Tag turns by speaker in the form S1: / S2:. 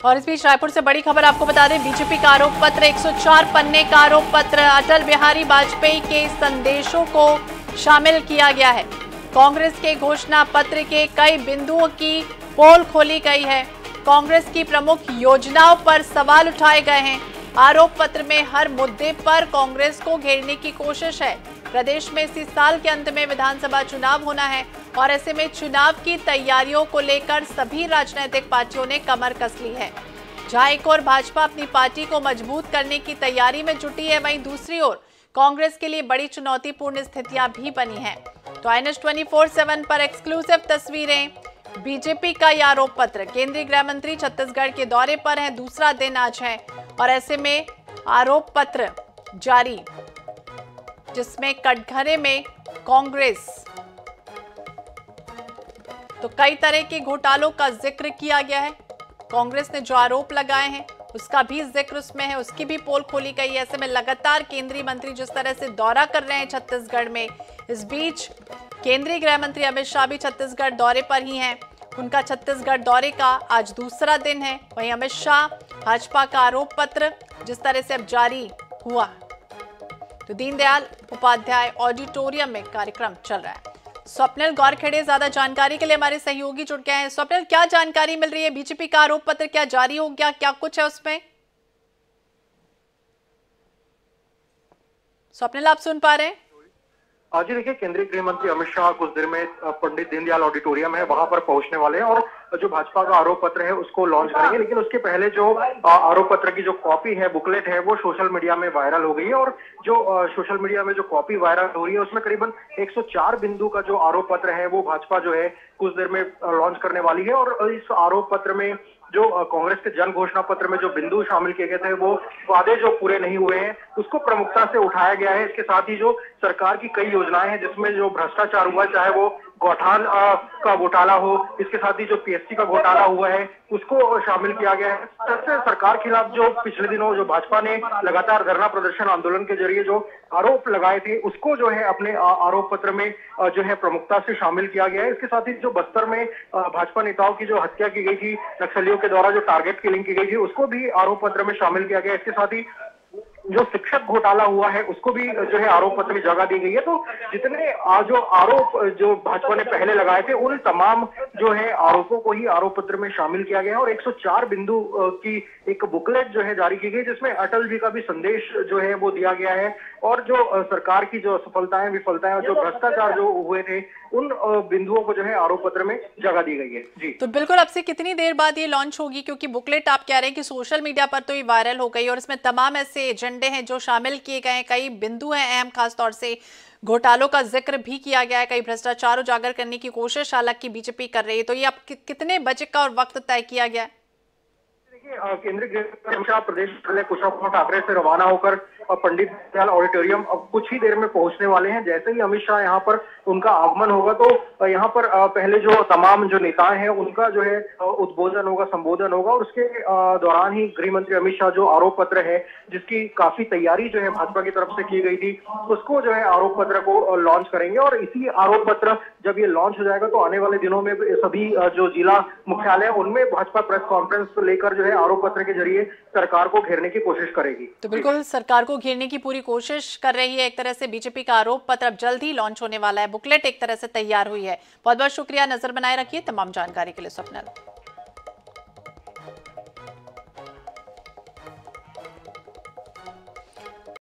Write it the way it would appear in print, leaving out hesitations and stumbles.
S1: और इस बीच रायपुर से बड़ी खबर आपको बता दें, बीजेपी का आरोप पत्र 104 पन्ने का आरोप पत्र, अटल बिहारी वाजपेयी के संदेशों को शामिल किया गया है। कांग्रेस के घोषणा पत्र के कई बिंदुओं की पोल खोली गई है। कांग्रेस की प्रमुख योजनाओं पर सवाल उठाए गए हैं। आरोप पत्र में हर मुद्दे पर कांग्रेस को घेरने की कोशिश है। प्रदेश में इसी साल के अंत में विधानसभा चुनाव होना है और ऐसे में चुनाव की तैयारियों को लेकर सभी राजनीतिक पार्टियों ने कमर कस ली है। जहां एक ओर भाजपा अपनी पार्टी को मजबूत करने की तैयारी में जुटी है, वहीं दूसरी ओर कांग्रेस के लिए बड़ी चुनौतीपूर्ण स्थितियां भी बनी हैं। तो INS 24/7 पर एक्सक्लूसिव तस्वीरें, बीजेपी का यह आरोप पत्र। केंद्रीय गृह मंत्री छत्तीसगढ़ के दौरे पर हैं, दूसरा दिन आज है और ऐसे में आरोप पत्र जारी, जिसमें कटघरे में कांग्रेस तो कई तरह के घोटालों का जिक्र किया गया है। कांग्रेस ने जो आरोप लगाए हैं उसका भी जिक्र उसमें है, उसकी भी पोल खोली गई है। ऐसे में लगातार केंद्रीय मंत्री जिस तरह से दौरा कर रहे हैं छत्तीसगढ़ में, इस बीच केंद्रीय गृह मंत्री अमित शाह भी छत्तीसगढ़ दौरे पर ही हैं। उनका छत्तीसगढ़ दौरे का आज दूसरा दिन है। वहीं अमित शाह भाजपा का आरोप पत्र जिस तरह से अब जारी हुआ, तो दीनदयाल उपाध्याय ऑडिटोरियम में कार्यक्रम चल रहा है। स्वप्निल गौरखेड़े ज्यादा जानकारी के लिए हमारे सहयोगी जुड़ गए हैं। स्वप्निल, क्या जानकारी मिल रही है? बीजेपी का आरोप पत्र क्या जारी हो गया, क्या कुछ है उसमें? स्वप्निल, आप सुन पा रहे हैं?
S2: आज ही देखिए, केंद्रीय गृह मंत्री अमित शाह कुछ देर में पंडित दीनदयाल ऑडिटोरियम है वहां पर पहुंचने वाले हैं और जो भाजपा का आरोप पत्र है उसको लॉन्च करेंगे। लेकिन उसके पहले जो आरोप पत्र की जो कॉपी है, बुकलेट है, वो सोशल मीडिया में वायरल हो गई है और जो सोशल मीडिया में जो कॉपी वायरल हो रही है उसमें करीबन 104 बिंदु का जो आरोप पत्र है वो भाजपा जो है कुछ देर में लॉन्च करने वाली है। और इस आरोप पत्र में जो कांग्रेस के जन घोषणा पत्र में जो बिंदु शामिल किए गए थे, वो वादे जो पूरे नहीं हुए हैं उसको प्रमुखता से उठाया गया है। इसके साथ ही जो सरकार की कई योजनाएं हैं जिसमें जो भ्रष्टाचार हुआ, चाहे वो गौठान का घोटाला हो, इसके साथ ही जो PSC का घोटाला हुआ है उसको शामिल किया गया है। सबसे सरकार खिलाफ जो पिछले दिनों जो भाजपा ने लगातार धरना प्रदर्शन आंदोलन के जरिए जो आरोप लगाए थे उसको जो है अपने आरोप पत्र में जो है प्रमुखता से शामिल किया गया है। इसके साथ ही जो बस्तर में भाजपा नेताओं की जो हत्या की गई थी नक्सलियों के द्वारा, जो टारगेट किलिंग की गई थी, उसको भी आरोप पत्र में शामिल किया गया। इसके साथ ही जो शिक्षक घोटाला हुआ है उसको भी जो है आरोप पत्र में जगह दी गई है। तो जितने जो आरोप जो भाजपा ने पहले लगाए थे उन तमाम जो है आरोपों को ही आरोप पत्र में शामिल किया गया है और 104 बिंदु की एक बुकलेट जो है जारी की गई, जिसमें अटल जी का भी संदेश जो है वो दिया गया है और जो सरकार की जो सफलताएं विफलताएं और जो भ्रष्टाचार जो हुए थे उन बिंदुओं को जो है आरोप पत्र में जगह दी गई है। जी,
S1: तो बिल्कुल, अब से कितनी देर बाद ये लॉन्च होगी? क्योंकि बुकलेट आप कह रहे हैं कि सोशल मीडिया पर तो ये वायरल हो गई और इसमें तमाम ऐसे एजेंडे हैं जो शामिल किए गए हैं, कई बिंदु हैं अहम, खासतौर से घोटालों का जिक्र भी किया गया है, कई भ्रष्टाचार उजागर करने की कोशिश हालांकि बीजेपी कर रही है। तो ये अब कितने बजे का और वक्त तय किया गया है?
S2: केंद्रीय गृह मंत्री अमित शाह प्रदेश कुशाभाऊ ठाकरे से रवाना होकर पंडित दीनदयाल ऑडिटोरियम अब कुछ ही देर में पहुंचने वाले हैं। जैसे ही अमित शाह यहाँ पर उनका आगमन होगा तो यहाँ पर पहले जो तमाम जो नेताएं हैं उनका जो है उद्बोधन होगा, संबोधन होगा और उसके दौरान ही गृह मंत्री अमित शाह जो आरोप पत्र है जिसकी काफी तैयारी जो है भाजपा की तरफ से की गई थी उसको जो है आरोप पत्र को लॉन्च करेंगे। और इसी आरोप पत्र जब ये लॉन्च हो जाएगा तो आने वाले दिनों में सभी जो जिला मुख्यालय उनमें भाजपा प्रेस कॉन्फ्रेंस लेकर जो है आरोप पत्र के जरिए सरकार को घेरने की कोशिश करेगी।
S1: तो बिल्कुल सरकार को घेरने की पूरी कोशिश कर रही है। एक तरह से बीजेपी का आरोप पत्र अब जल्द ही लॉन्च होने वाला है, बुकलेट एक तरह से तैयार हुई है। बहुत बहुत शुक्रिया, नजर बनाए रखिए तमाम जानकारी के लिए स्वप्निल।